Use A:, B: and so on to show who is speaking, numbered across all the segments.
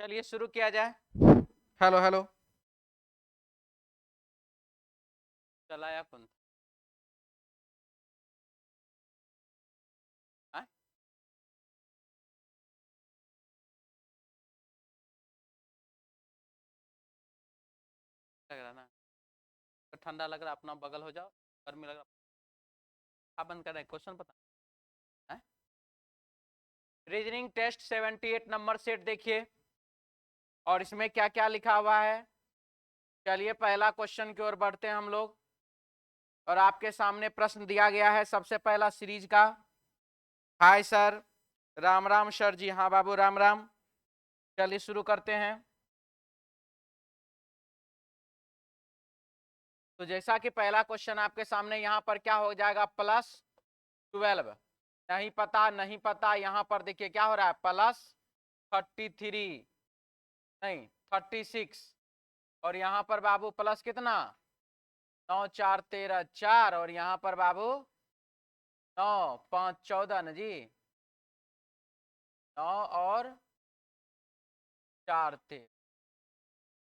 A: चलिए शुरू किया जाए। हेलो हेलो, चलाया कौन हाँ? लग रहा ना तो ठंडा लग रहा, अपना बगल हो जाओ। गर्मी लग रहा, आप बंद कर रहे क्वेश्चन पता है। रीजनिंग टेस्ट 78 नंबर सेट देखिए, और इसमें क्या क्या लिखा हुआ है। चलिए पहला क्वेश्चन की ओर बढ़ते हैं हम लोग, और आपके सामने प्रश्न दिया गया है सबसे पहला सीरीज का। Hi sir, Ram Ram sir ji. हाँ बाबू राम राम। चलिए शुरू करते हैं। तो जैसा कि पहला क्वेश्चन आपके सामने यहाँ पर क्या हो जाएगा, +12। नहीं पता नहीं पता, यहाँ पर देखिए क्या हो रहा है, +33, नहीं 36, और यहाँ पर बाबू प्लस कितना, 9 4 13 4, और यहाँ पर बाबू 9 5 14 न जी, 9 और 4 13,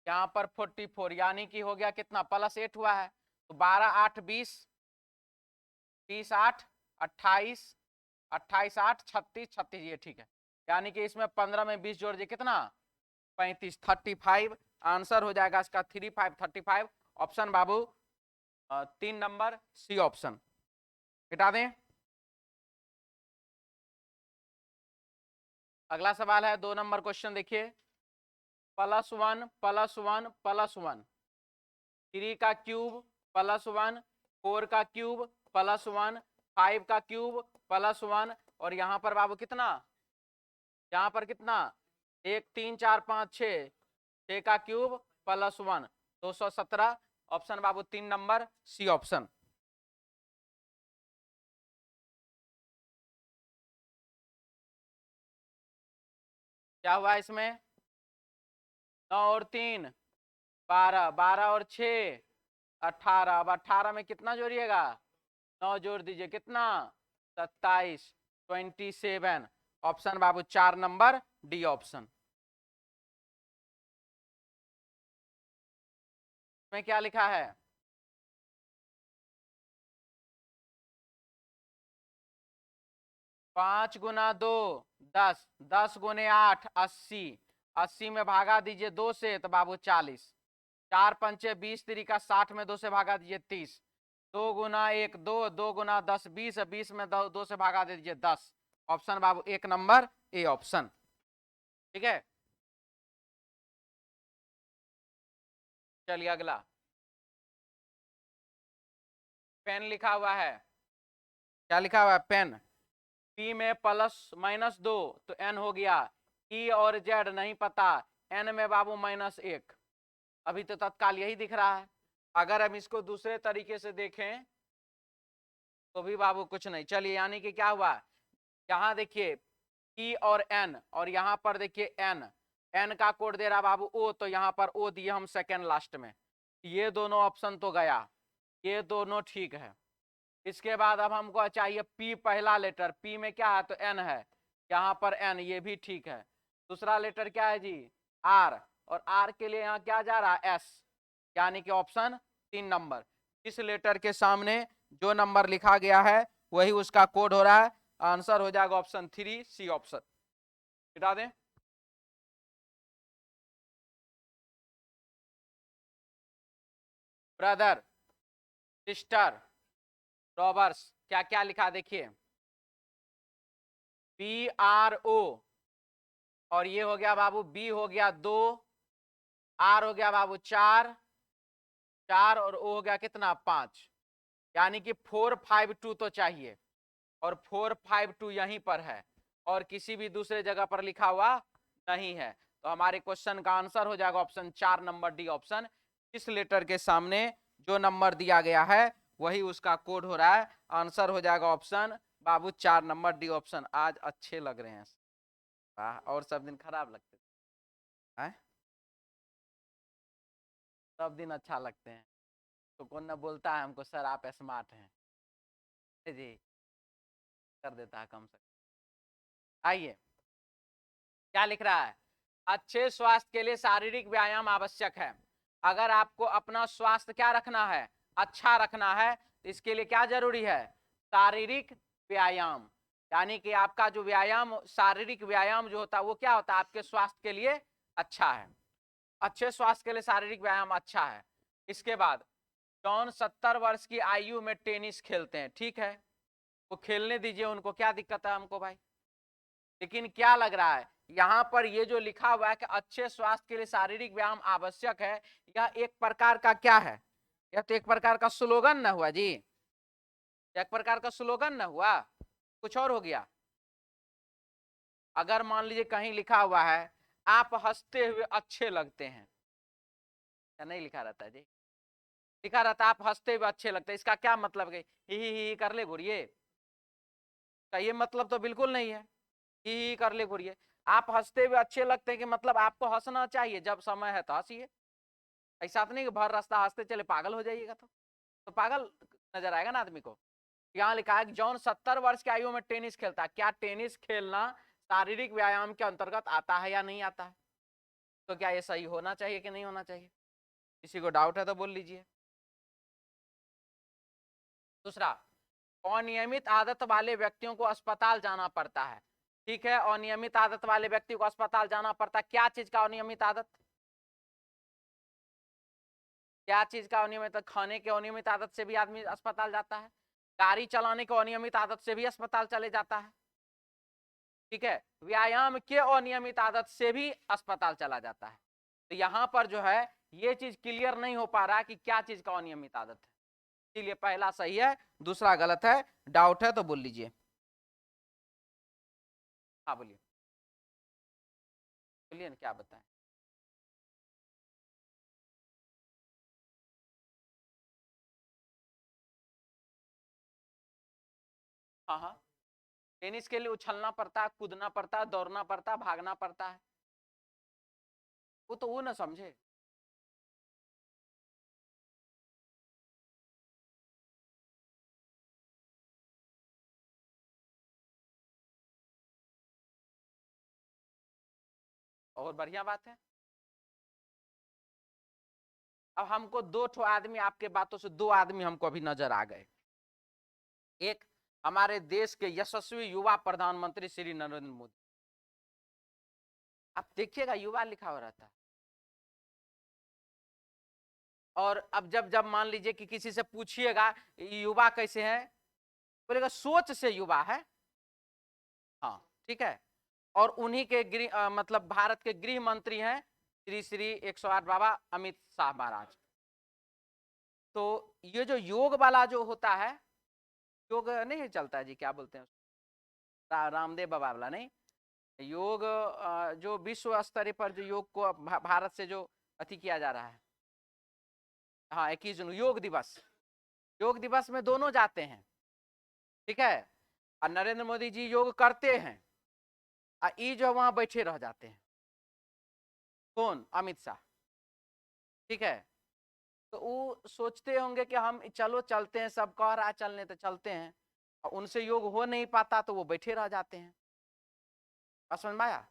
A: यहाँ पर 44, यानी कि हो गया कितना, +8 हुआ है। तो 12 8 20, 30 8 28, 28 8 36 36, ये ठीक है। यानी कि इसमें 15 में 20 जोड़ दिए कितना, 35, 35। आंसर हो जाएगा इसका 35 35। ऑप्शन बाबू 3 नंबर सी ऑप्शन हटा दें। अगला सवाल है 2 नंबर क्वेश्चन देखिए, +1 +1 +1, 3 का क्यूब +1, 4 का क्यूब +1, 5 का क्यूब +1, और यहाँ पर बाबू कितना, यहाँ पर कितना, 1 3 4 5 6, 6 का क्यूब +1, 217। ऑप्शन बाबू 3 नंबर सी ऑप्शन। क्या हुआ इसमें, 9 और 3 12, 12 और 6 18। अब 18 में कितना जोड़िएगा, 9 जोड़ दीजिए कितना, 27, 27। ऑप्शन बाबू 4 नंबर डी ऑप्शन। में क्या लिखा है, 5 गुना 2 10, 10 गुने 8 80, 80 में भागा दीजिए 2 से तो बाबू 40, 4 पंचे 20, तरीका 60 में 2 से भागा दीजिए 30, 2 गुना 1 2, 2 गुना 10 20, 20 में 2 से भागा दे दीजिए 10। Option Babu 1 number A option. ठीक है, चलिए अगला, पेन लिखा हुआ है। क्या लिखा हुआ है, पेन। पी में +-2 तो एन हो गया, ई और जेड नहीं पता, एन में बाबू -1। अभी तो तत्काल यही दिख रहा है। अगर हम इसको दूसरे तरीके से देखें तो भी बाबू कुछ नहीं। चलिए यानी कि क्या हुआ, यहाँ देखिए ई और एन, और यहाँ पर देखिए एन, एन का कोड दे रहा बाबू ओ, तो यहाँ पर ओ दिए हम सेकेंड लास्ट में। ये दोनों ऑप्शन तो गया, ये दोनों ठीक है। इसके बाद अब हमको चाहिए पी पहला लेटर, पी में क्या है तो एन है, यहाँ पर एन, ये भी ठीक है। दूसरा लेटर क्या है जी, आर, और आर के लिए यहाँ क्या जा रहा है, एस, यानी कि ऑप्शन 3 नंबर। इस लेटर के सामने जो नंबर लिखा गया है वही उसका कोड हो रहा है। आंसर हो जाएगा ऑप्शन 3 सी ऑप्शन। हटा दें। ब्रदर, सिस्टर, रॉबर्स, क्या क्या लिखा देखिए, BRO, और ये हो गया बाबू बी हो गया 2, आर हो गया बाबू 4, 4 और ओ हो गया कितना 5, यानी कि 452 तो चाहिए, और 452 यहीं पर है, और किसी भी दूसरे जगह पर लिखा हुआ नहीं है। तो हमारे क्वेश्चन का आंसर हो जाएगा ऑप्शन 4 नंबर डी ऑप्शन। इस लेटर के सामने जो नंबर दिया गया है वही उसका कोड हो रहा है। आंसर हो जाएगा ऑप्शन बाबू 4 नंबर डी ऑप्शन। आज अच्छे लग रहे हैं, वाह, और सब दिन खराब लगते हैं, सब दिन अच्छा लगते हैं। तो कौन ना बोलता है हमको सर आप स्मार्ट हैं, जी कर देता है कम से कम। आइए क्या लिख रहा है, अच्छे स्वास्थ्य के लिए शारीरिक व्यायाम आवश्यक है। अगर आपको अपना स्वास्थ्य क्या रखना है, अच्छा रखना है, तो इसके लिए क्या जरूरी है, शारीरिक व्यायाम। यानी कि आपका जो व्यायाम, शारीरिक व्यायाम जो होता है वो क्या होता है, आपके स्वास्थ्य के लिए अच्छा है। अच्छे स्वास्थ्य के लिए शारीरिक व्यायाम अच्छा है। इसके बाद जॉन 70 वर्ष की आयु में टेनिस खेलते हैं, ठीक है, वो खेलने दीजिए उनको, क्या दिक्कत है हमको भाई। लेकिन क्या लग रहा है यहां पर ये जो लिखा हुआ है कि अच्छे स्वास्थ्य के लिए शारीरिक व्यायाम आवश्यक है, यह एक प्रकार का क्या है, यह तो एक प्रकार का स्लोगन न हुआ जी, एक प्रकार का स्लोगन न हुआ, कुछ और हो गया। अगर मान लीजिए कहीं लिखा हुआ है आप हंसते हुए अच्छे लगते हैं, या नहीं लिखा रहता है जी, लिखा रहता है आप हंसते हुए अच्छे लगते हैं, इसका क्या मतलब है, ही कर ले घुरिए, का ये मतलब तो बिल्कुल नहीं है ही कर ले घुरिए। आप हंसते हुए अच्छे लगते हैं कि मतलब आपको हंसना चाहिए, जब समय है तो हंसिए, ऐसा तो नहीं कि भर रास्ता हंसते चले पागल हो जाइएगा, तो पागल नजर आएगा ना आदमी को। यहाँ लिखा है कि जॉन 70 वर्ष की आयु में टेनिस खेलता है, क्या टेनिस खेलना शारीरिक व्यायाम के अंतर्गत आता है या नहीं आता है, तो क्या ये सही होना चाहिए कि नहीं होना चाहिए, किसी को डाउट है तो बोल लीजिए। दूसरा, अनियमित आदत वाले व्यक्तियों को अस्पताल जाना पड़ता है, ठीक है, अनियमित आदत वाले व्यक्ति को अस्पताल जाना पड़ता है, क्या चीज का अनियमित आदत, क्या चीज का अनियमित, खाने के अनियमित आदत से भी आदमी अस्पताल जाता है, गाड़ी चलाने के अनियमित आदत से भी अस्पताल चले जाता है, ठीक है, व्यायाम के अनियमित आदत से भी अस्पताल चला जाता है। तो यहां पर जो है ये चीज क्लियर नहीं हो पा रहा है कि क्या चीज का अनियमित आदत है, इसलिए पहला सही है, दूसरा गलत है, डाउट है तो बोल लीजिए। हाँ बोलिए, बोलिए ना क्या बताएं। हाँ हाँ, टेनिस के लिए उछलना पड़ता है, कूदना पड़ता है, दौड़ना पड़ता है, भागना पड़ता है, वो तो वो ना समझे। और बढ़िया बात है। अब हमको दो ठो आदमी, आपके बातों से दो आदमी हमको अभी नजर आ गए। एक हमारे देश के यशस्वी युवा प्रधानमंत्री श्री नरेंद्र मोदी, आप देखिएगा युवा लिखा हो रहता है। और अब जब जब मान लीजिए कि किसी से पूछिएगा युवा कैसे हैं, बोलेगा सोच से युवा है। हाँ ठीक है, और उन्हीं के मतलब भारत के गृह मंत्री हैं श्री श्री 108 बाबा अमित शाह महाराज। तो ये जो योग वाला जो होता है, योग नहीं चलता है जी, क्या बोलते हैं रामदेव बाबा वाला नहीं, योग जो विश्व स्तर पर जो योग को भारत से जो अति किया जा रहा है, हाँ 21 जून योग दिवस, योग दिवस में दोनों जाते हैं, ठीक है, और नरेंद्र मोदी जी योग करते हैं, और ये जो वहां बैठे रह जाते हैं, कौन, अमित शाह, ठीक है। तो वो सोचते होंगे कि हम चलो चलते हैं, सब कह रहा है चलने तो चलते हैं, और उनसे योग हो नहीं पाता तो वो बैठे रह जाते हैं। समझ में आया,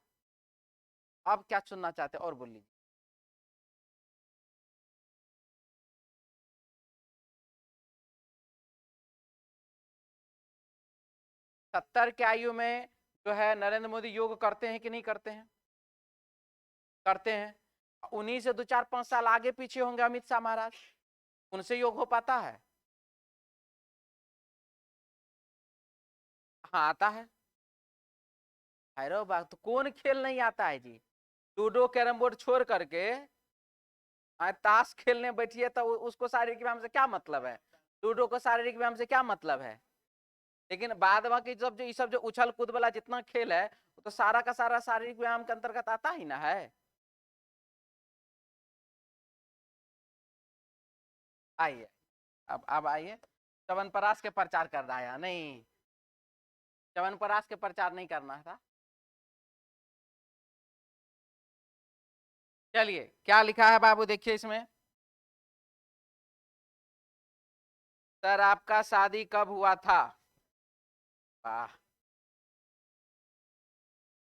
A: अब क्या सुनना चाहते और बोल लीजिए। 70 की आयु में जो है नरेंद्र मोदी योग करते हैं कि नहीं करते हैं, करते हैं। उन्हीं से 2 4 5 साल आगे पीछे होंगे अमित शाह महाराज, उनसे योग हो पाता है, हाँ आता है। अरे बात तो कौन खेल नहीं आता है जी, लूडो कैरम बोर्ड छोड़ करके ताश खेलने बैठिए तो उसको शारीरिक व्यायाम से क्या मतलब है, लूडो को शारीरिक व्यायाम से क्या मतलब है। लेकिन बाद बाकी जब जो ये सब जो उछल कूद वाला जितना खेल है तो सारा का सारा शारीरिक व्यायाम के अंतर्गत आता ही ना है। आइए, अब आइए, च्यवनप्राश के प्रचार कर रहा है नहीं, च्यवनप्राश के प्रचार नहीं करना था। चलिए क्या लिखा है बाबू देखिए इसमें, सर आपका शादी कब हुआ था, वाह,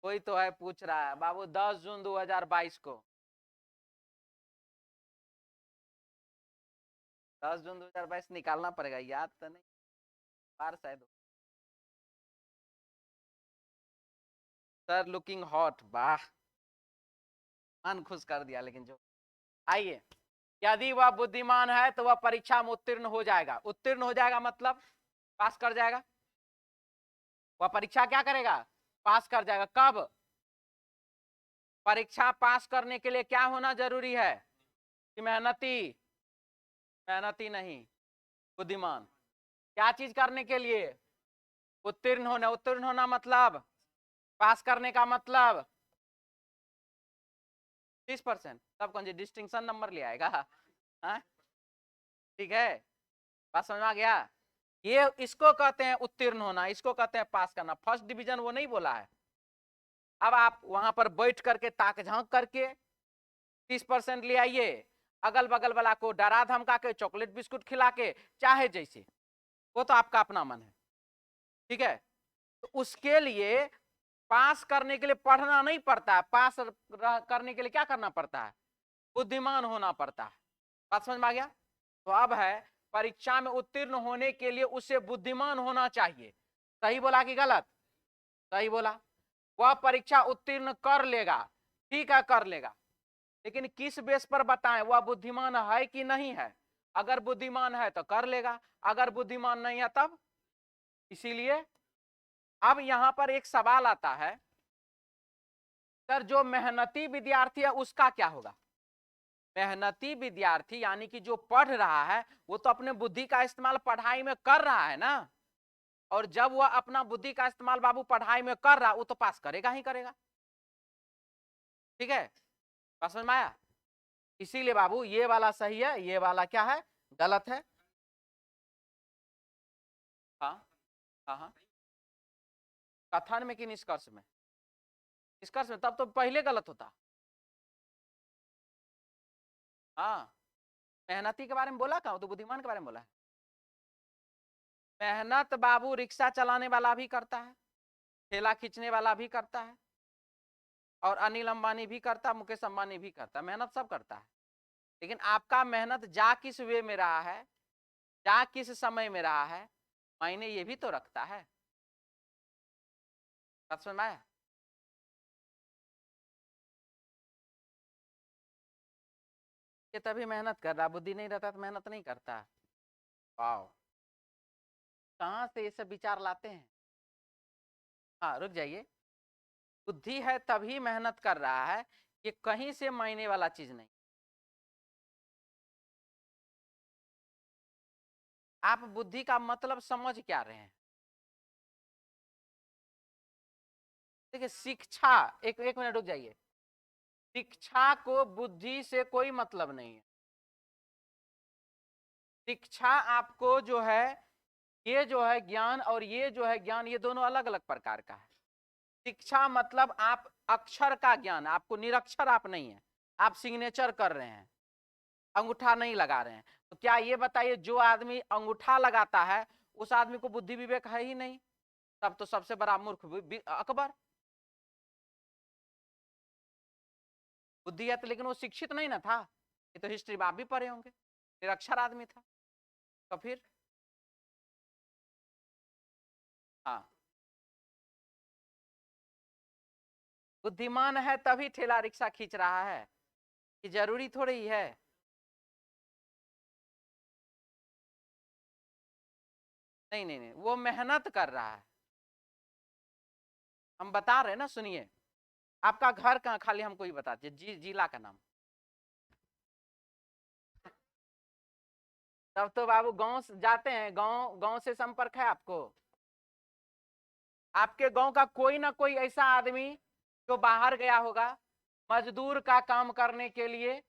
A: कोई तो है पूछ रहा है बाबू 10 जून 2022 को, 10 जून 2022 निकालना पड़ेगा, याद तो नहीं बार शायद। सर लुकिंग हॉट, वाह मन खुश कर दिया। लेकिन जो आइए, यदि वह बुद्धिमान है तो वह परीक्षा में उत्तीर्ण हो जाएगा। उत्तीर्ण हो जाएगा मतलब पास कर जाएगा। वह परीक्षा क्या करेगा? पास कर जाएगा। कब? परीक्षा पास करने के लिए क्या होना जरूरी है? कि मेहनती, मेहनती नहीं, बुद्धिमान। क्या चीज करने के लिए? उत्तीर्ण होना। उत्तीर्ण होना मतलब पास करने का मतलब 30%। तब कौन जी डिस्टिंक्शन नंबर ले आएगा? हाँ? ठीक है, बात समझ में आ गया? ये इसको कहते हैं उत्तीर्ण होना, इसको कहते हैं पास करना। फर्स्ट डिवीजन वो नहीं बोला है। अब आप वहां पर बैठ करके ताक झांक करके 30% ले आइए, अगल बगल वाला को डरा धमका के चॉकलेट बिस्कुट खिला के, चाहे जैसे, वो तो आपका अपना मन है। ठीक है, तो उसके लिए पास करने के लिए पढ़ना नहीं पड़ता है, पास करने के लिए क्या करना पड़ता है? बुद्धिमान होना पड़ता है। बात समझ में आ गया? तो अब है परीक्षा में उत्तीर्ण होने के लिए उसे बुद्धिमान होना चाहिए। सही बोला कि गलत? सही बोला। वह परीक्षा उत्तीर्ण कर लेगा, ठीक है कर लेगा, लेकिन किस बेस पर बताएं वह बुद्धिमान है कि नहीं है? अगर बुद्धिमान है तो कर लेगा, अगर बुद्धिमान नहीं है तब। इसीलिए अब यहां पर एक सवाल आता है, सर जो मेहनती विद्यार्थी है उसका क्या होगा? मेहनती विद्यार्थी यानी कि जो पढ़ रहा है वो तो अपने बुद्धि का इस्तेमाल पढ़ाई में कर रहा है ना, और जब वह अपना बुद्धि का इस्तेमाल बाबू पढ़ाई में कर रहा, वो तो पास करेगा ही करेगा। ठीक है, बात समझ में आया? इसीलिए बाबू ये वाला सही है, ये वाला क्या है? गलत है। हाँ हाँ हाँ, कथन में कि निष्कर्ष में? निष्कर्ष में, तब तो पहले गलत होता। हाँ, मेहनती के बारे में बोला कहा, तो बुद्धिमान के बारे में बोला है। मेहनत बाबू रिक्शा चलाने वाला भी करता है, ठेला खींचने वाला भी करता है, और अनिल अंबानी भी करता है, मुकेश अंबानी भी करता है, मेहनत सब करता है। लेकिन आपका मेहनत जा किस वे में रहा है, जा किस समय में रहा है, मायने ये भी तो रखता है। समझ में आया? ये तभी मेहनत कर रहा, बुद्धि नहीं रहता तो मेहनत नहीं करता। वाओ, कहां से ये सब विचार लाते हैं? हाँ रुक जाइए, बुद्धि है तभी मेहनत कर रहा है, ये कहीं से मायने वाला चीज नहीं। आप बुद्धि का मतलब समझ क्या रहे हैं? देखिए शिक्षा, एक एक मिनट रुक जाइए, शिक्षा को बुद्धि से कोई मतलब नहीं है। शिक्षा आपको जो है, ये जो है ज्ञान और ये जो है ज्ञान, ये दोनों अलग अलग प्रकार का है। शिक्षा मतलब आप अक्षर का ज्ञान, आपको निरक्षर आप नहीं है, आप सिग्नेचर कर रहे हैं, अंगूठा नहीं लगा रहे हैं। तो क्या ये बताइए, जो आदमी अंगूठा लगाता है उस आदमी को बुद्धि विवेक है ही नहीं? तब तो सबसे बड़ा मूर्ख अकबर। बुद्धि है तो, लेकिन वो शिक्षित नहीं ना था। ये तो हिस्ट्री में आप भी पढ़े होंगे, निरक्षर आदमी था। तो फिर हाँ, बुद्धिमान है तभी ठेला रिक्शा खींच रहा है, कि जरूरी थोड़ी है। नहीं नहीं नहीं, वो मेहनत कर रहा है। हम बता रहे हैं ना, सुनिए। आपका घर कहाँ, खाली हमको ही बता दीजिए, जिला का नाम। तब तो बाबू गांव जाते हैं, गांव गांव से संपर्क है आपको? आपके गांव का कोई ना कोई ऐसा आदमी जो बाहर गया होगा मजदूर का काम करने के लिए,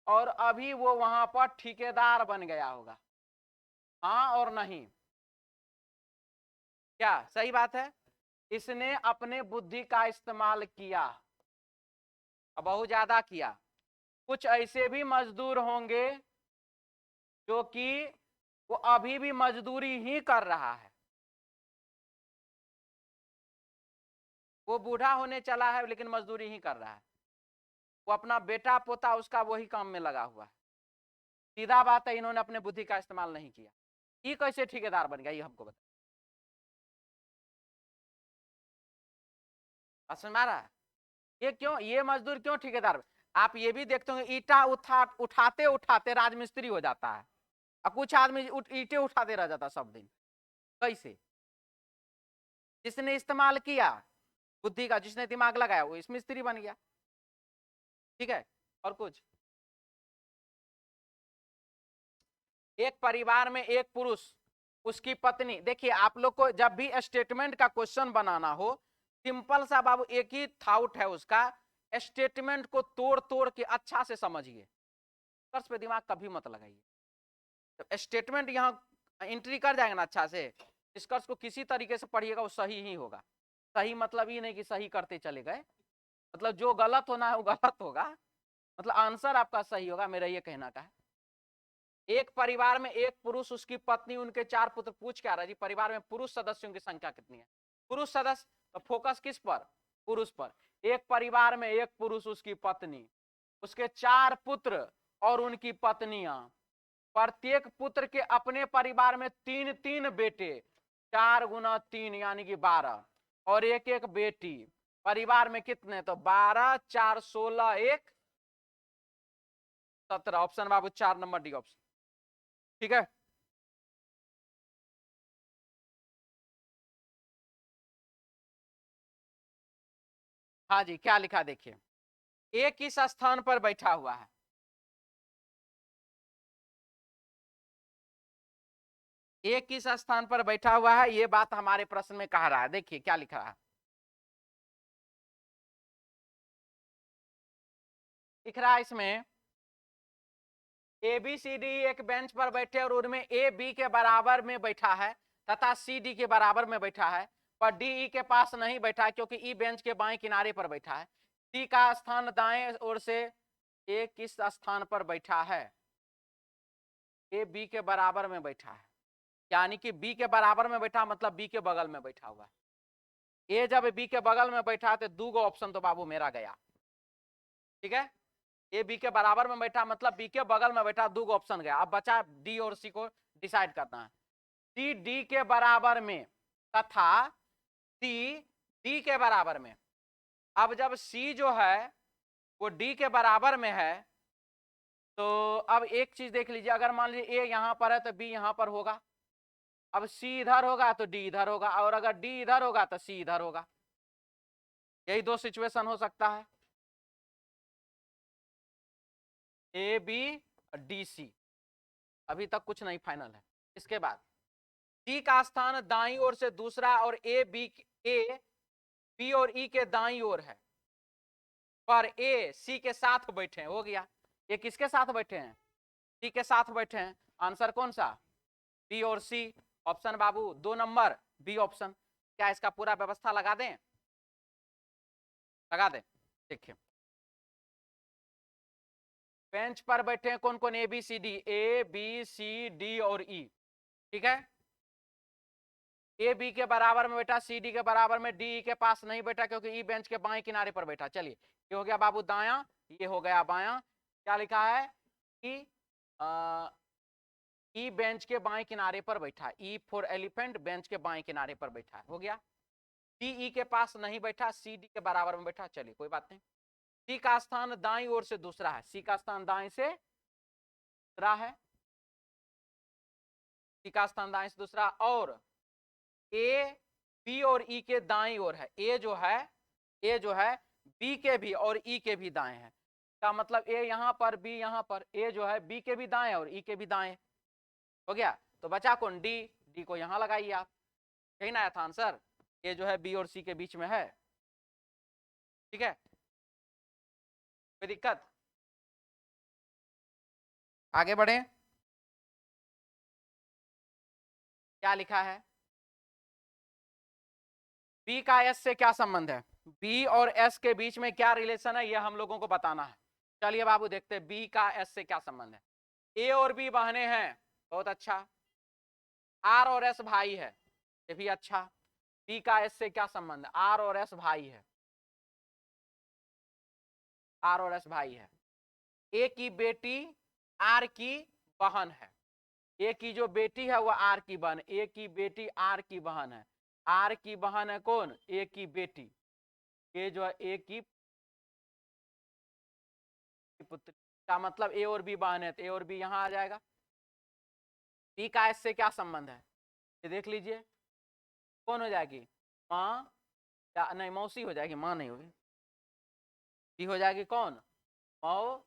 A: और अभी वो वहां पर ठेकेदार बन गया होगा। हाँ और नहीं? क्या सही बात है? इसने अपने बुद्धि का इस्तेमाल किया, बहुत ज्यादा किया। कुछ ऐसे भी मजदूर होंगे जो कि वो अभी भी मजदूरी ही कर रहा है, वो बूढ़ा होने चला है लेकिन मजदूरी ही कर रहा है, वो अपना बेटा पोता उसका वही काम में लगा हुआ है। सीधा बात है, इन्होंने अपने बुद्धि का इस्तेमाल नहीं किया। ये कैसे ठेकेदार बन गया, ये हमको बता। समझ आ रहा है? ये क्यों, ये मजदूर क्यों ठेकेदार? आप ये भी देखते होंगे ईटा उठाते उठाते राजमिस्त्री हो जाता है, और कुछ आदमी ईटे उठाते रह जाता सब दिन। कैसे? जिसने इस्तेमाल किया बुद्धि का, जिसने दिमाग लगाया, वो इस मिस्त्री बन गया। ठीक है, और कुछ? एक परिवार में एक पुरुष, उसकी पत्नी। देखिए आप लोग को जब भी स्टेटमेंट का क्वेश्चन बनाना हो, सिंपल सा बाबू एक ही थाउट है उसका, स्टेटमेंट को तोड़ तोड़ के अच्छा से समझिए, कर्स पे दिमाग कभी मत लगाइए। तो स्टेटमेंट यहाँ एंट्री कर जाएगा ना अच्छा से, निष्कर्ष को किसी तरीके से पढ़िएगा, वो सही ही होगा। सही मतलब ये नहीं कि सही करते चले गए, मतलब जो गलत होना है वो गलत होगा, मतलब आंसर आपका सही होगा, मेरा ये कहना का है। एक परिवार में एक पुरुष, उसकी पत्नी, उनके 4 पुत्र। पूछ क्या रहा जी, परिवार में पुरुष सदस्यों की संख्या कितनी है? पुरुष सदस्य, तो फोकस किस पर? पुरुष पर। एक परिवार में एक पुरुष, उसकी पत्नी, उसके 4 पुत्र और उनकी पत्नियां। प्रत्येक पुत्र के अपने परिवार में 3-3 बेटे, 4 गुना 3 यानी कि 12, और एक एक बेटी। परिवार में कितने? तो 12, 4, 16, 1, 17। ऑप्शन बाबू 4 नंबर डी ऑप्शन। ठीक है, हाँ जी, क्या लिखा देखिए। एक किस स्थान पर बैठा हुआ है? एक किस स्थान पर बैठा हुआ है, ये बात हमारे प्रश्न में कह रहा है। देखिए क्या लिख रहा है, लिख रहा है इसमें ए बी सी डी एक बेंच पर बैठे और उनमें ए बी के बराबर में बैठा है तथा सी डी के बराबर में बैठा है, पर डी ई के पास नहीं बैठा है क्योंकि ई बेंच के बाएं किनारे पर बैठा है। सी का स्थान दाएं ओर से ए किस स्थान पर बैठा है? ए बी के बराबर में बैठा है, यानी कि बी के बराबर में बैठा मतलब बी के बगल में बैठा हुआ है। ए जब बी के बगल में बैठा तो 2 ऑप्शन तो बाबू मेरा गया। ठीक है, ए बी के बराबर में बैठा मतलब बी के बगल में बैठा, 2 ऑप्शन गया। अब बचा डी और सी को डिसाइड करना है। सी डी के बराबर में तथा सी डी के बराबर में। अब जब सी जो है वो डी के बराबर में है, तो अब एक चीज देख लीजिए, अगर मान लीजिए ए यहां पर है तो बी यहां पर होगा। अब सी इधर होगा तो डी इधर होगा, और अगर डी इधर होगा तो सी इधर होगा। यही 2 सिचुएशन हो सकता है, ए बी डी सी। अभी तक कुछ नहीं फाइनल है। इसके बाद सी का स्थान दाईं ओर से दूसरा और ए बी और ई के दाईं ओर है, पर ए सी के साथ बैठे हैं। हो गया, ये किसके साथ बैठे हैं? सी के साथ बैठे हैं। आंसर कौन सा? बी और सी। ऑप्शन बाबू 2 नंबर बी ऑप्शन। क्या इसका पूरा व्यवस्था लगा दें? लगा दें। देखिए बेंच पर बैठे हैं कौन कौन? ए बी सी डी और ई। ठीक है, ए बी के बराबर में बैठा, सी डी के बराबर में, डी के पास नहीं बैठा क्योंकि ई बेंच के बाएं किनारे पर बैठा। चलिए ये हो गया बाबू दाया, ये हो गया बाया। क्या लिखा है कि ई बेंच के बाएं किनारे पर बैठा, ई फॉर एलिफेंट, बेंच के बाएं किनारे पर बैठा है। हो गया, डी ई के पास नहीं बैठा, सी डी के बराबर में बैठा। चलिए कोई बात नहीं। सी का स्थान दाईं ओर से दूसरा है, सी का स्थान दाएं से दूसरा है, सी का स्थान दाएं से दूसरा, और ए बी और ई के दाईं ओर है। ए जो है बी के भी और ई के भी दाएं है। का मतलब ए यहां पर, बी यहां पर। ए जो है बी के भी दाएं और ई के भी दाएं। हो गया, तो बचा कौन? डी। डी को यहां लगाइए आप, यही ना आया था आंसर। ए जो है बी और सी के बीच में है। ठीक है, कोई दिक्कत? आगे बढ़े, क्या लिखा है? बी का एस से क्या संबंध है? बी और एस के बीच में क्या रिलेशन है, यह हम लोगों को बताना है। चलिए बाबू देखते हैं बी का एस से क्या संबंध है। ए और बी बहने हैं, बहुत अच्छा। आर और एस भाई है, ये भी अच्छा। पी का एस से क्या संबंध है? आर और एस भाई है, आर और एस भाई है। ए की बेटी आर की बहन है, ए की जो बेटी है वो आर की बहन, ए की बेटी आर की बहन है। आर की बहन है कौन? ए की बेटी। ये जो है ए की पुत्री का मतलब ए और बी बहन है, तो ए और बी यहां आ जाएगा। पी का एस से क्या संबंध है ये देख लीजिए, कौन हो जाएगी? माँ या नहीं मौसी हो जाएगी, माँ नहीं होगी। पी हो जाएगी कौन? मौ।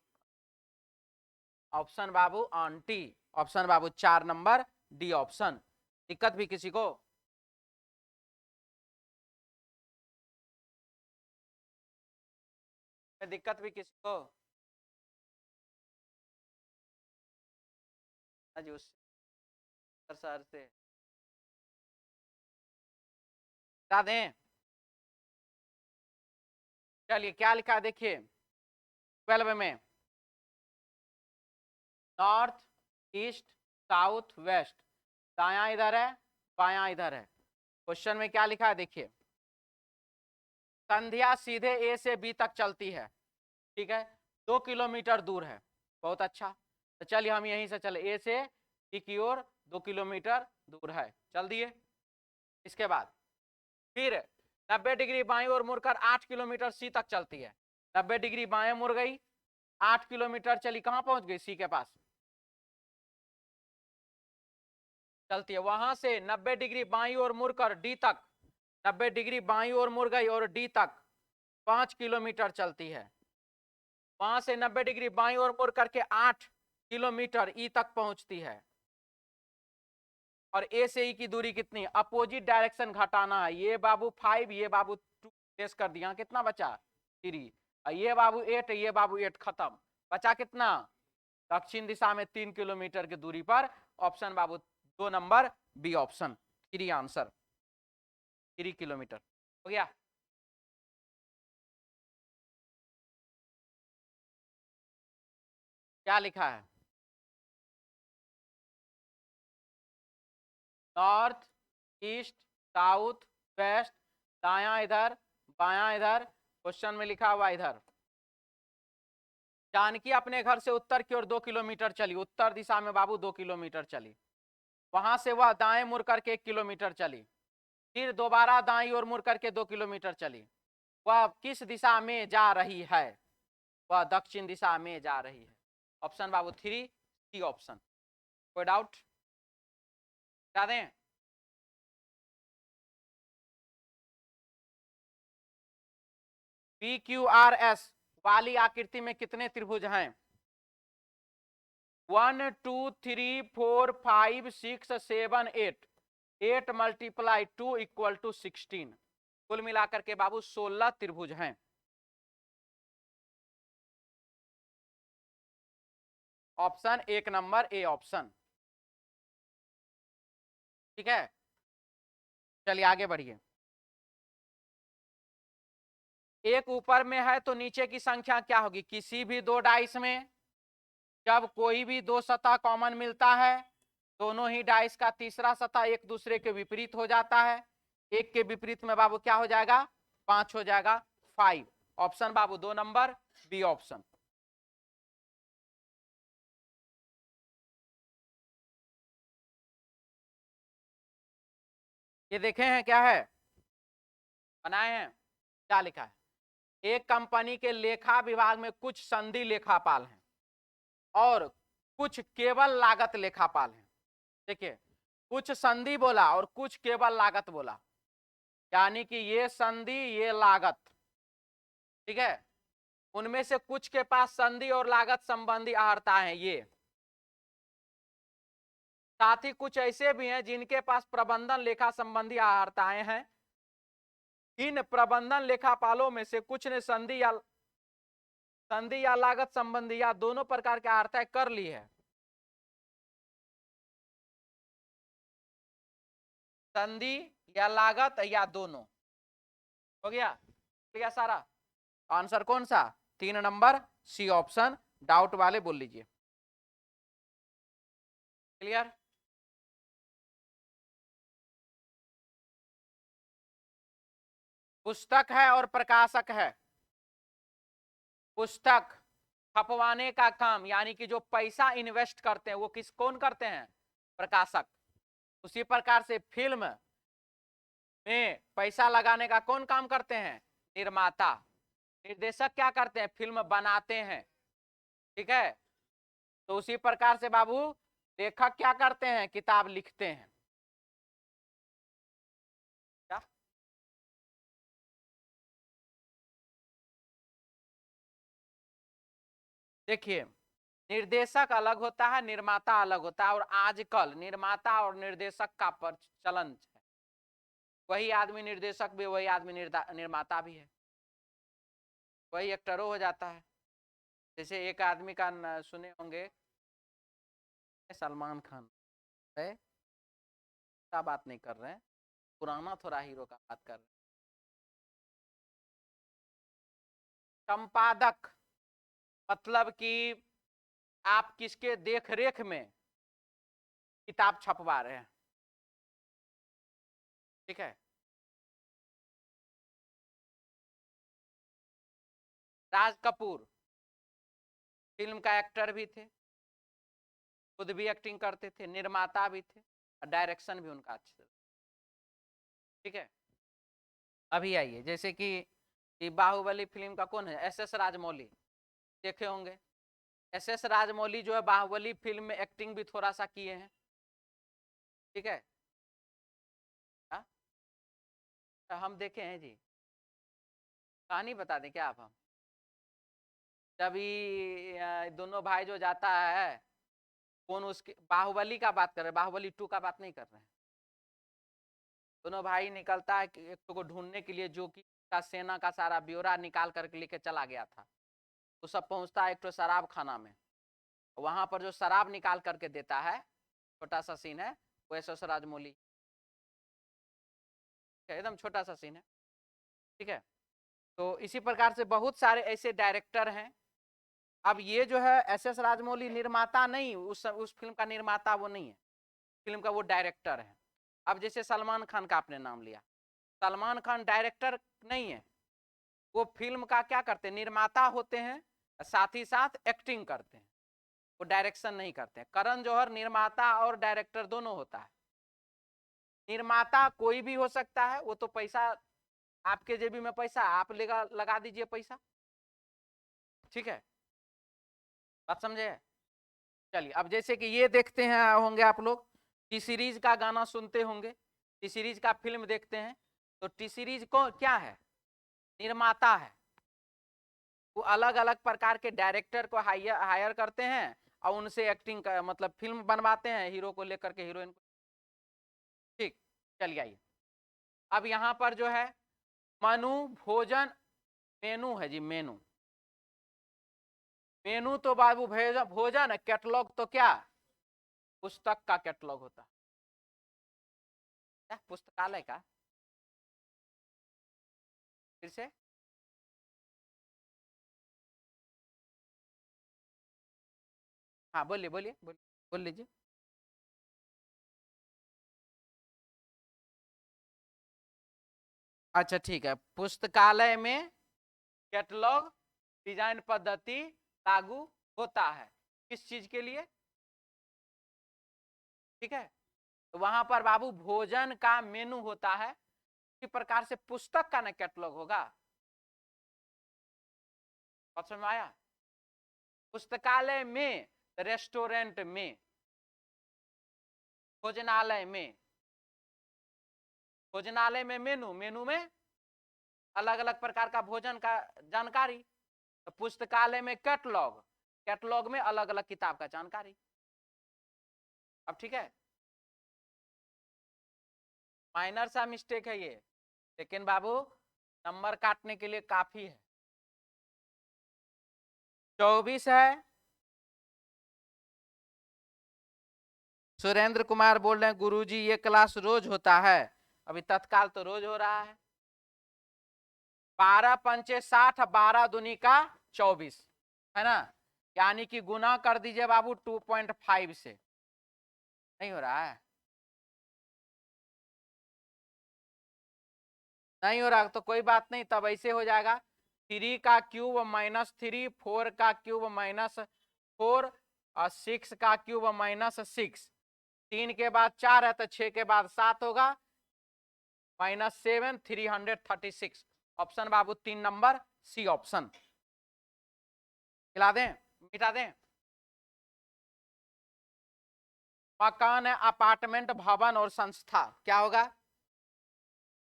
A: ऑप्शन बाबू आंटी, ऑप्शन बाबू 4 नंबर डी ऑप्शन। दिक्कत भी किसी को? दिक्कत भी किसी को? जी उस सर से बता दें। चलिए क्या लिखा देखिए 12 में, नॉर्थ ईस्ट साउथ वेस्ट, दायां इधर है बायां इधर है। क्वेश्चन में क्या लिखा है देखिए, संध्या सीधे ए से बी तक चलती है, ठीक है, 2 किलोमीटर दूर है। बहुत अच्छा, तो चलिए हम यहीं से चले, ए से बी की ओर 2 किलोमीटर दूर है, चल दिए। इसके बाद फिर 90 डिग्री बाईं ओर मुड़कर 8 किलोमीटर सी तक चलती है। 90 डिग्री बाएं मुड़ गई, 8 किलोमीटर चली, कहां पहुंच गई? सी के पास चलती है। वहां से 90 डिग्री बाईं ओर मुड़कर डी तक, 90 डिग्री बाईं ओर मुड़ गई और डी तक 5 किलोमीटर चलती है। वहां से 90 डिग्री बाईं ओर मुड़ करके 8 किलोमीटर ई तक पहुंचती है। और ए से ई की दूरी कितनी? अपोजिट डायरेक्शन घटाना है। ये बाबू 5, ये बाबू 2 टेस्ट कर दिया, कितना बचा? 3। ये बाबू 8, ये बाबू 8, खत्म। बचा कितना? दक्षिण दिशा में 3 किलोमीटर की दूरी पर। ऑप्शन बाबू 2 number B option, 3 answer, 3 kilometre हो गया। क्या लिखा है? नॉर्थ ईस्ट साउथ वेस्ट, दायां इधर बायां इधर, क्वेश्चन में लिखा हुआ इधर। जानकी अपने घर से उत्तर की ओर 2 किलोमीटर चली, उत्तर दिशा में बाबू 2 किलोमीटर चली। वहां से वह दाएं मुड़ करके 1 किलोमीटर चली, फिर दोबारा दाएं ओर मुड़ करके 2 किलोमीटर चली। वह किस दिशा में जा रही है? वह दक्षिण दिशा में जा रही है। ऑप्शन बाबू 3 सी ऑप्शन। कोई डाउट? बता दें। पी क्यू आर एस वाली आकृति में कितने त्रिभुज हैं? 1 2 3 4 5 6 7 8, 8 मल्टीप्लाई 2 इक्वल टू 16। कुल मिलाकर के बाबू 16 त्रिभुज हैं। ऑप्शन 1 नंबर ए ऑप्शन, ठीक है। चलिए आगे बढ़िए। एक ऊपर में है तो नीचे की संख्या क्या होगी? किसी भी दो डाइस में जब कोई भी दो सतह कॉमन मिलता है, दोनों ही डाइस का तीसरा सतह एक दूसरे के विपरीत हो जाता है। एक के विपरीत में बाबू क्या हो जाएगा? 5 हो जाएगा, 5। ऑप्शन बाबू 2 नंबर बी ऑप्शन। ये देखे हैं क्या है बनाए हैं? क्या लिखा है? एक कंपनी के लेखा विभाग में कुछ संधि लेखापाल हैं और कुछ केवल लागत लेखापाल हैं। देखिए, कुछ संधि बोला और कुछ केवल लागत बोला, यानी कि ये संधि ये लागत, ठीक है। उनमें से कुछ के पास संधि और लागत संबंधी आहारता है ये, साथ ही कुछ ऐसे भी हैं जिनके पास प्रबंधन लेखा संबंधी आहारताएं हैं। इन प्रबंधन लेखापालों में से कुछ ने संधि या लागत संबंधी या दोनों प्रकार की आहारताएं कर ली है। संधि या लागत या दोनों, हो गया सारा। आंसर कौन सा? 3 नंबर सी ऑप्शन। डाउट वाले बोल लीजिए। क्लियर? पुस्तक है और प्रकाशक है। पुस्तक छपवाने का काम यानी कि जो पैसा इन्वेस्ट करते हैं वो कौन करते हैं? प्रकाशक। उसी प्रकार से फिल्म में पैसा लगाने का कौन काम करते हैं? निर्माता। निर्देशक क्या करते हैं? फिल्म बनाते हैं। ठीक है, तो उसी प्रकार से बाबू लेखक क्या करते हैं? किताब लिखते हैं। क्या? देखिए, निर्देशक अलग होता है, निर्माता अलग होता है, और आजकल निर्माता और निर्देशक का प्रचलन है। वही आदमी निर्देशक भी, वही आदमी निर्माता भी है, वही एक्टरों हो जाता है। जैसे एक आदमी का सुने होंगे, सलमान खान है, क्या बात नहीं कर रहे हैं, पुराना थोड़ा हीरो का बात कर रहे हैं। संपादक मतलब कि आप किसके देख रेख में किताब छपवा रहे हैं। ठीक है, राज कपूर फिल्म का एक्टर भी थे, खुद भी एक्टिंग करते थे, निर्माता भी थे, और डायरेक्शन भी उनका अच्छा था। ठीक है, अभी आइए, जैसे कि बाहुबली फिल्म का कौन है? एस राजमौली, देखे होंगे। एस राजमौली जो है बाहुबली फिल्म में एक्टिंग भी थोड़ा सा किए हैं। ठीक है, हम देखे हैं जी, कहानी बता दें क्या आप? हम जब ये दोनों भाई जो जाता है, कौन उसके, बाहुबली का बात कर रहे हैं, बाहुबली 2 का बात नहीं कर रहे हैं। दोनों भाई निकलता है एक को ढूंढने के लिए, जो कि का सेना का सारा ब्यौरा निकाल करके लेके चला गया था। वो सब पहुंचता है एक तो शराब खाना में, वहां पर जो शराब निकाल करके देता है, छोटा सा सीन है, वो एस राजमौली, एकदम छोटा सा सीन है। ठीक है, तो इसी प्रकार से बहुत सारे ऐसे डायरेक्टर हैं। अब ये जो है एस राजमौली निर्माता नहीं, उस फिल्म का निर्माता वो नहीं है, फिल्म का वो डायरेक्टर है। अब जैसे सलमान खान का आपने नाम लिया, सलमान खान डायरेक्टर नहीं है, वो फिल्म का क्या करते हैं? निर्माता होते हैं, साथ ही साथ एक्टिंग करते हैं, वो डायरेक्शन नहीं करते हैं। करण जौहर निर्माता और डायरेक्टर दोनों होता है। निर्माता कोई भी हो सकता है, वो तो पैसा, आपके जेबी में पैसा, आप लगा दीजिए पैसा। ठीक है, बात समझे? चलिए, अब जैसे कि ये देखते हैं होंगे आप लोग, टी सीरीज का गाना सुनते होंगे, टी सीरीज का फिल्म देखते हैं, तो टी सीरीज को क्या है? निर्माता है। वो अलग अलग प्रकार के डायरेक्टर को हायर करते हैं, और उनसे एक्टिंग का मतलब फिल्म बनवाते हैं, हीरो को लेकर के हीरोइन को। ठीक, चलिए आइए, अब यहाँ पर जो है मनु भोजन, मेनू है जी, मेनू। मेनू तो बाबू भोजन है, कैटलॉग तो क्या? पुस्तक का कैटलॉग होता है, क्या पुस्तकालय का? फिर से, हाँ बोलिए बोलिए बोलिए, बोल लीजिए। अच्छा ठीक है, पुस्तकालय में कैटलॉग डिजाइन पद्धति लागू होता है, किस चीज के लिए? ठीक है, तो वहां पर बाबू भोजन का मेनू होता है, इसी प्रकार से पुस्तक का ना कैटलॉग होगा। बात समझ में आया? पुस्तकालय में, रेस्टोरेंट में, भोजनालय में, भोजनालय में मेनू, मेनू में अलग अलग प्रकार का भोजन का जानकारी। तो पुस्तकालय में कैटलॉग, कैटलॉग में अलग अलग किताब का जानकारी। अब ठीक है, माइनर सा मिस्टेक है ये, लेकिन बाबू नंबर काटने के लिए काफी है। 24 है। सुरेंद्र कुमार बोल रहे हैं गुरुजी ये क्लास रोज होता है? अभी तत्काल तो रोज हो रहा है। 12 पंचे 60, 12 दूनी का 24, है ना? यानी कि गुना कर दीजिए बाबू 2.5 से, नहीं हो रहा है? नहीं हो रहा तो कोई बात नहीं, तब ऐसे हो जाएगा 3 का क्यूब माइनस 3, 4 का क्यूब माइनस 4 और 6 का क्यूब माइनस 6। 3 के बाद 4 है तो 6 के बाद 7 होगा, -7 336। ऑप्शन बाबू 3 नंबर सी ऑप्शन। खिला दें, मिटा दें। मकान, अपार्टमेंट, भवन और संस्था क्या होगा?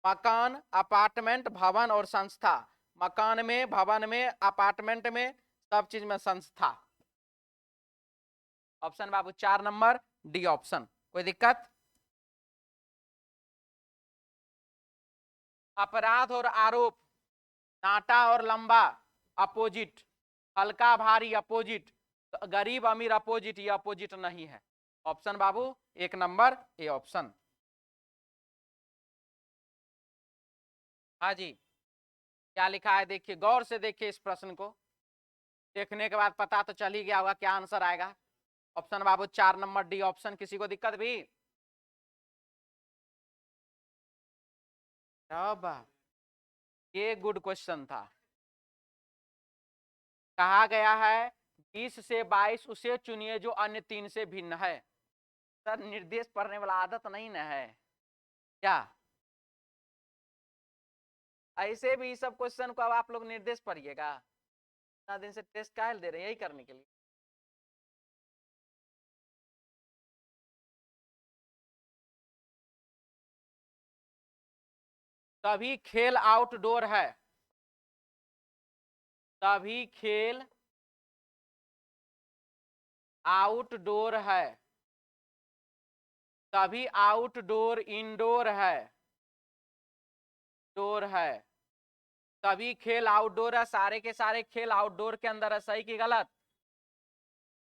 A: मकान, अपार्टमेंट, भवन और संस्था। मकान में, भवन में, अपार्टमेंट में, सब चीज में संस्था। ऑप्शन बाबू 4 नंबर डी ऑप्शन। कोई दिक्कत? अपराध और आरोप, नाटा और लंबा अपोजिट, हल्का भारी अपोजिट, गरीब अमीर अपोजिट, ये अपोजिट नहीं है। Option Babu 1 number A option. हाँ जी, क्या लिखा है देखिए, गौर से देखिए इस प्रश्न को, देखने के बाद पता तो चल ही गया होगा क्या आंसर आएगा। ऑप्शन बाबू 4 नंबर डी ऑप्शन। किसी को दिक्कत भी? अब ये गुड क्वेश्चन था। कहा गया है 20 से 22 उसे चुनिए जो अन्य 3 से भिन्न है। सर निर्देश पढ़ने वाला आदत नहीं ना है क्या? ऐसे भी सब क्वेश्चन को अब आप लोग निर्देश पढ़िएगा? इतना दिन से टेस्ट काहे दे रहे हैं? यही करने के लिए। तभी खेल आउटडोर है, तभी खेल आउटडोर है, तभी आउटडोर इंडोर है, डोर है। तभी खेल आउटडोर है, सारे के सारे खेल आउटडोर के अंदर है। सही की गलत?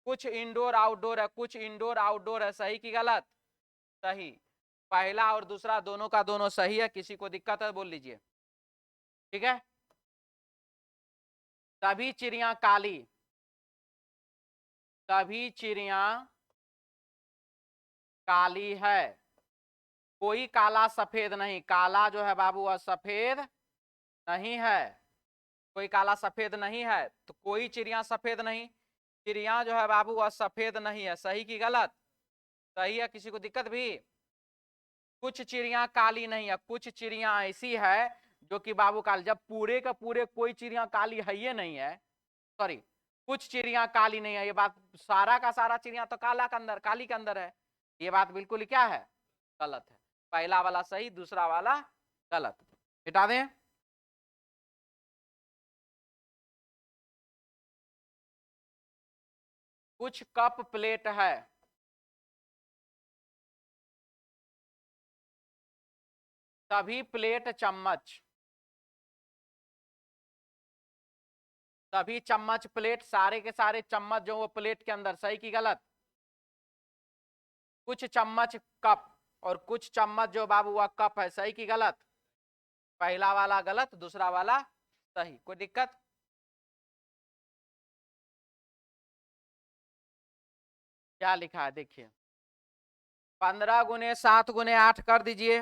A: कुछ इंडोर आउटडोर है, कुछ इंडोर आउटडोर है। सही की गलत? सही। पहला और दूसरा दोनों का दोनों सही है। किसी को दिक्कत है बोल लीजिए। ठीक है। तभी चिड़िया काली, तभी चिड़िया काली है, कोई काला सफेद नहीं। काला जो है बाबू वह सफेद नहीं है, कोई काला सफेद नहीं है, तो कोई चिड़िया सफेद नहीं। चिड़िया जो है बाबू वह सफेद नहीं है। सही की गलत? सही है। किसी को दिक्कत भी? कुछ चिड़िया काली नहीं है, कुछ चिड़िया ऐसी है जो कि बाबू काली। जब पूरे का पूरे कोई चिड़िया काली है ये नहीं है, सॉरी, कुछ चिड़िया काली नहीं है, ये बात सारा का सारा चिड़िया तो काला के अंदर, काली के अंदर है। ये बात बिल्कुल क्या है? गलत है। पहला वाला सही, दूसरा वाला गलत। हटा दें। कुछ कप प्लेट है, तभी प्लेट चम्मच, तभी चम्मच प्लेट, सारे के सारे चम्मच जो वो प्लेट के अंदर। सही की गलत? कुछ चम्मच कप और कुछ चम्मच जो बाबू वह कप है। सही की गलत? पहला वाला गलत, दूसरा वाला सही। कोई दिक्कत? क्या लिखा है देखिए, 15 गुने 7 गुने 8 कर दीजिए,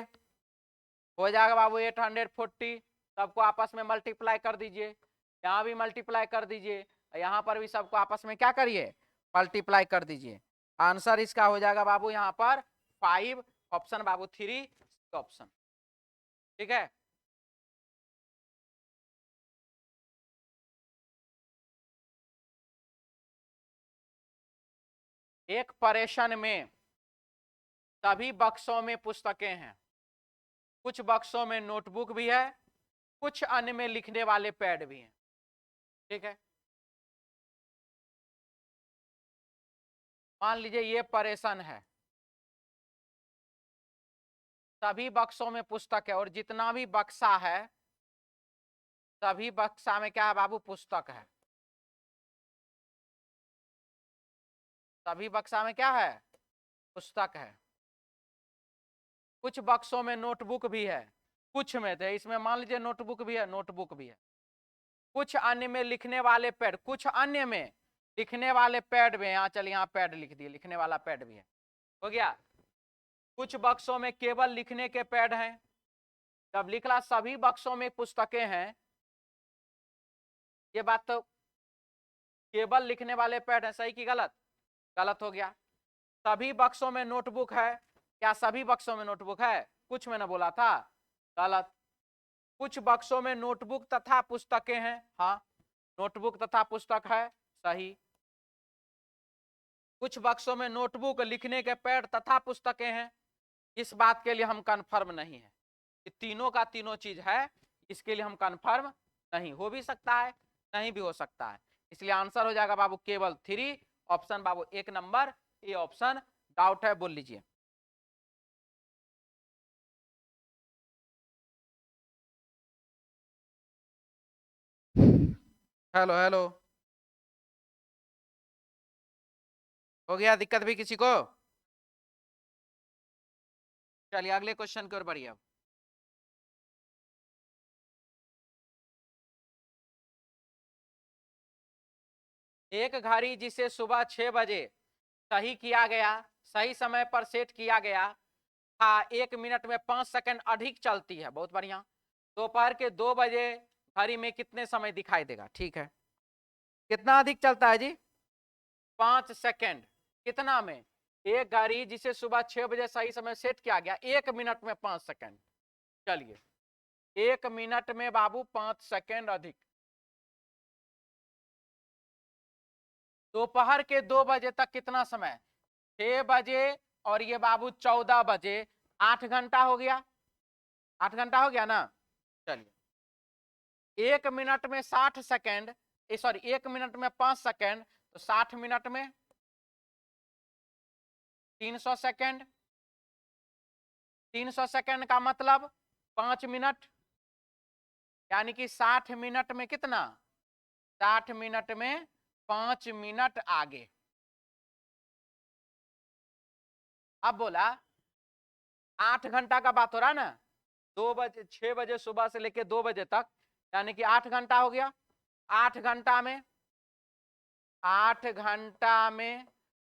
A: हो जाएगा बाबू 840। सबको आपस में मल्टीप्लाई कर दीजिए, यहाँ भी मल्टीप्लाई कर दीजिए, यहाँ पर भी सबको आपस में क्या करिए? मल्टीप्लाई कर दीजिए। आंसर इसका हो जाएगा बाबू यहाँ पर 5। ऑप्शन बाबू 3 ऑप्शन। ठीक है। एक परेशन में सभी बक्सों में पुस्तकें हैं, कुछ बक्सों में नोटबुक भी है, कुछ अन्य में लिखने वाले पैड भी हैं। ठीक है। मान लीजिए ये परेशान है, सभी बक्सों में पुस्तक है और जितना भी बक्सा है सभी बक्सा में क्या है बाबू? पुस्तक है। सभी बक्सा में क्या है? पुस्तक है। कुछ बक्सों में नोटबुक भी है, कुछ में थे, इसमें मान लीजिए नोटबुक भी है, नोटबुक भी है। कुछ अन्य में लिखने वाले पैड, कुछ अन्य में लिखने वाले पैड भी, यहाँ चलिए यहाँ पैड लिख दिए, लिखने वाला पैड भी है। हो गया। कुछ बक्सों में केवल लिखने के पैड हैं, जब लिखला सभी बक्सों में पुस्तकें हैं, ये बात तो केवल लिखने वाले पैड है, सही की गलत? गलत हो गया। सभी बक्सों में नोटबुक है, क्या सभी बक्सों में नोटबुक है? कुछ मैंने बोला था, गलत। कुछ बक्सों में नोटबुक तथा पुस्तकें हैं, हाँ नोटबुक तथा पुस्तक है, सही। कुछ बक्सों में नोटबुक, लिखने के पैड तथा पुस्तकें हैं, इस बात के लिए हम कंफर्म नहीं है कि तीनों का तीनों चीज है, इसके लिए हम कंफर्म नहीं। हो भी सकता है, नहीं भी हो सकता है, इसलिए आंसर हो जाएगा बाबू केवल 3, option Babu 1 number A option. Doubt है बोल लीजिए। हेलो हेलो, हो गया दिक्कत भी किसी को? चलिए अगले क्वेश्चन की ओर बढ़िए। एक घड़ी जिसे सुबह 6 बजे सही किया गया, सही समय पर सेट किया गया था, 1 मिनट में 5 सेकंड अधिक चलती है, बहुत बढ़िया। दोपहर के 2 बजे घड़ी में कितने समय दिखाई देगा? ठीक है, कितना अधिक चलता है जी? 5 सेकंड। कितना में? एक घड़ी जिसे सुबह 6 बजे सही समय सेट किया गया, 1 मिनट में 5 सेकंड। चलिए 1 मिनट में बाबू 5 सेकंड अधिक। दोपहर के 2 बजे तक कितना समय? 6 बजे और ये बाबू 14 बजे, 8 घंटा हो गया। 8 घंटा हो गया ना? चलिए 1 मिनट में 60 सेकंड, सॉरी 1 मिनट में 5 सेकंड, तो 60 मिनट में 300 सेकंड। 300 सेकंड का मतलब 5 मिनट, यानी कि 60 मिनट में कितना? 60 मिनट में 5 मिनट आगे। अब बोला 8 घंटा का बात हो रहा है ना, 2 बजे 6 बजे सुबह से लेके 2 बजे तक, यानी कि 8 घंटा हो गया। 8 घंटा में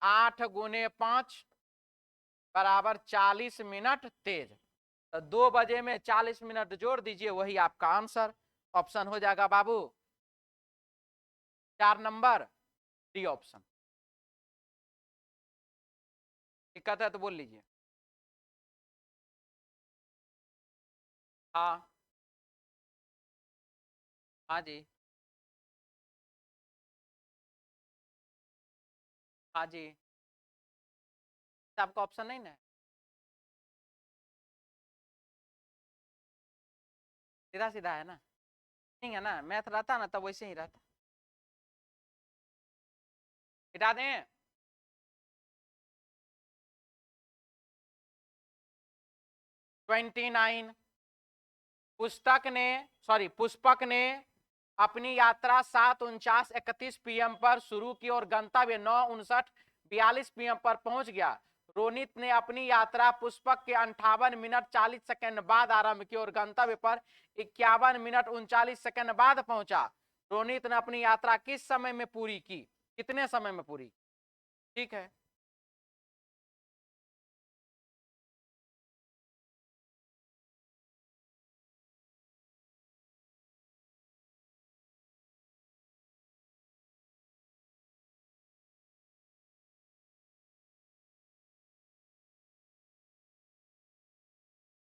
A: 8 गुने 5 बराबर 40 मिनट तेज। तो 2 बजे में 40 मिनट जोड़ दीजिए, वही आपका आंसर। ऑप्शन हो जाएगा बाबू 4 नंबर डी ऑप्शन। दिक्कत है तो बोल लीजिए। हाँ हाँ जी, हाँ जी, आपका ऑप्शन नहीं ना है? सीधा सीधा है ना? नहीं है ना, मैथ रहता ना तब वैसे ही रहता। हटा दें? Twenty nine. पुष्पक ने अपनी यात्रा 7:49 PM पर शुरू की और गंतव्य 9:59 PM पर पहुंच गया। रोनित ने अपनी यात्रा पुष्पक के 58 मिनट 40 सेकंड बाद आरंभ की और गंतव्य पर 51 मिनट 39 सेकंड बाद पहुंचा। रोनित ने अपनी यात्रा किस समय में पूरी की? कितने समय में पूरी? ठीक है,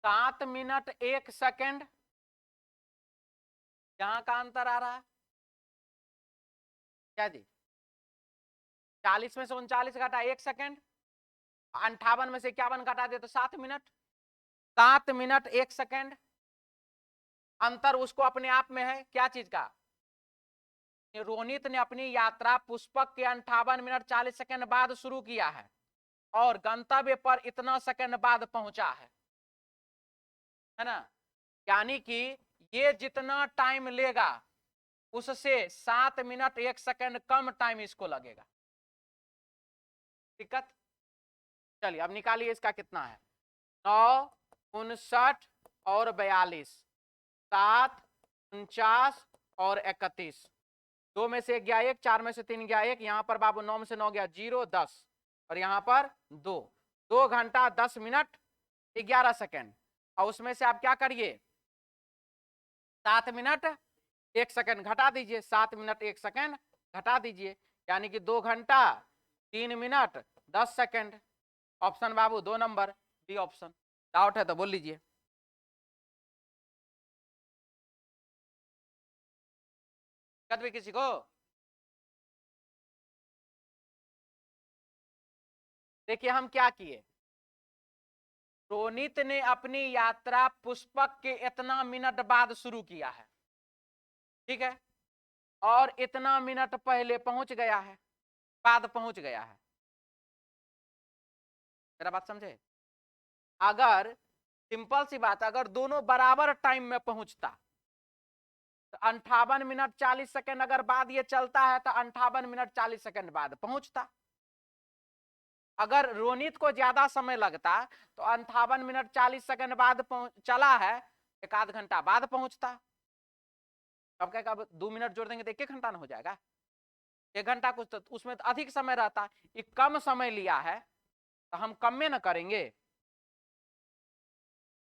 A: सात मिनट 1 सेकंड। यहां का अंतर आ रहा है क्या जी? 40 में से 39 घटा 1 सेकंड, 58 में से 51 घटा दे तो 7 मिनट। 7 मिनट 1 सेकंड, अंतर उसको अपने आप में है क्या चीज का? रोनित ने अपनी यात्रा पुष्पक के 58 मिनट 40 सेकंड बाद शुरू किया है और गंतव्य पर इतना सेकंड बाद पहुंचा है ना? यानी कि ये जितना टाइम लेगा उससे 7 मिनट 1 सेकंड कम टाइम इसको लगेगा। दिक्कत? चलिए अब निकालिए इसका कितना है। 9 59 और 42, 7 49 और 31। 2 में से 1 गया 1, 4 में से 3 गया 1, यहाँ पर बाबू 9 में से 9 गया 0 10 और यहाँ पर 2 घंटा 10 मिनट 11 सेकंड। और उसमें से आप क्या करिए, 7 मिनट 1 सेकंड घटा दीजिए, 7 मिनट 1 सेकंड घटा दीजिए, यानी कि 2 घंटा 3 मिनट 10 सेकंड। ऑप्शन बाबू 2 नंबर बी ऑप्शन। डाउट है तो बोल लीजिए। दिक्कत भी किसी को? देखिए हम क्या किए, रोनित ने अपनी यात्रा पुष्पक के इतना मिनट बाद शुरू किया है, ठीक है, और इतना मिनट पहले पहुंच गया है, बाद पहुंच गया है। मेरा बात समझे? अगर सिंपल सी बात, अगर दोनों बराबर टाइम में पहुंचता तो 58 मिनट 40 सेकंड अगर बाद ये चलता है तो 58 मिनट 40 सेकंड बाद पहुंचता। अगर रोनित को ज्यादा समय लगता तो 58 मिनट 40 सेकंड बाद चला है, 1 घंटा बाद पहुंचता। अब क्या 2 मिनट जोड़ देंगे तो 1 घंटा ना हो जाएगा? 1 घंटा कुछ तो उसमें तो अधिक समय रहता, ये कम समय लिया है तो हम कम में ना करेंगे।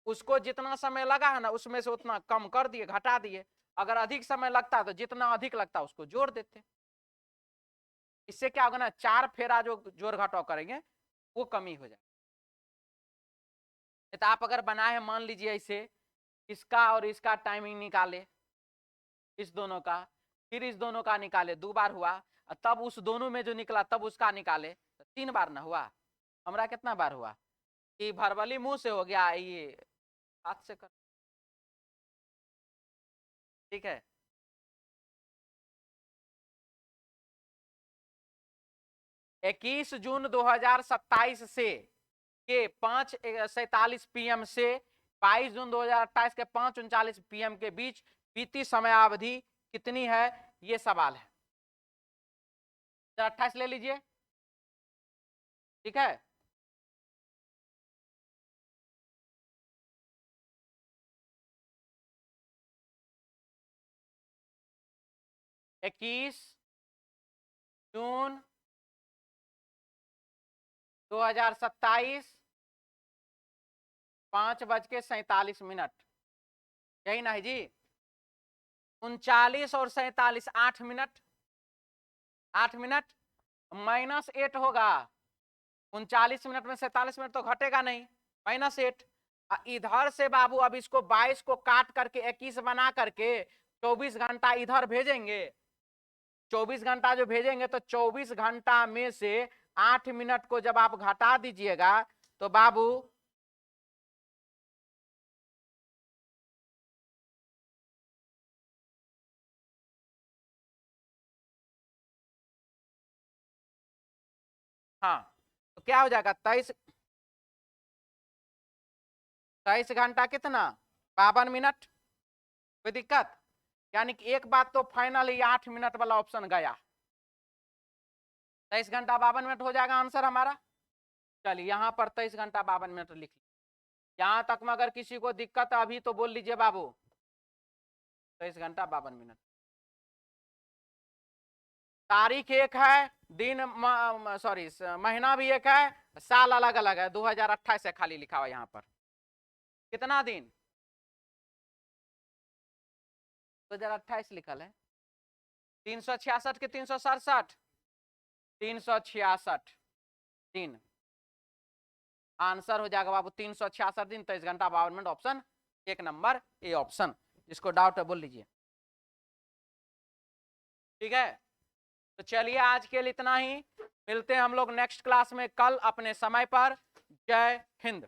A: उसको जितना समय लगा है ना उसमें से उतना कम कर दिए, घटा दिए। अगर अधिक समय लगता तो जितना अधिक लगता उसको जोड़ देते। इससे क्या होगा ना, 4 फेरा जो जोड़ घटाव करेंगे वो कमी हो जाए। तो आप अगर बनाए मान लीजिए ऐसे, इसका और इसका टाइमिंग निकाले, इस दोनों का, फिर इस दोनों का निकाले, 2 बार हुआ, तब उस दोनों में जो निकला तब उसका निकाले, तो 3 बार ना हुआ। हमारा कितना बार हुआ? कि भरबली मुंह से हो गया, ये हाथ से कर, ठीक है। इक्कीस जून 2027 से के 5:47 PM से 22 जून 2028 के 5:39 PM के बीच बीती समयावधि कितनी है, ये सवाल है। 28 ले लीजिए, ठीक है। इक्कीस जून 2027 5:47, यही ना है जी? 39 और 47 8 मिनट, 8 मिनट -8 होगा। 39 मिनट में 47 मिनट तो घटेगा नहीं, -8। इधर से बाबू अब इसको 22 को काट करके 21 बना करके 24 घंटा इधर भेजेंगे। 24 घंटा जो भेजेंगे तो 24 घंटा में से 8 मिनट को जब आप घटा दीजिएगा तो बाबू हाँ, तो क्या हो जाएगा? 23 घंटा कितना, 52 मिनट। कोई दिक्कत? यानी कि एक बात तो फाइनल ही 8 मिनट वाला ऑप्शन गया। 23 घंटा 52 मिनट हो जाएगा आंसर हमारा। चलिए यहां पर 23 घंटा 52 मिनट लिख लीजिए। यहां तक में अगर किसी को दिक्कत है अभी तो बोल लीजिए बाबू। 23 घंटा 52 मिनट। तारीख एक है, दिन सॉरी महीना भी एक है, साल अलग अलग है। 2028 से खाली लिखा हुआ यहाँ पर। कितना दिन? 2028 लिखल है। 366 के 367, 366 दिन आंसर हो जाएगा बाबू। 366 दिन 23 घंटा 52 minute, option 1 number A option. जिसको डाउट है बोल लीजिए, ठीक है। तो चलिए आज के लिए इतना ही, मिलते हैं हम लोग नेक्स्ट क्लास में कल अपने समय पर। जय हिंद।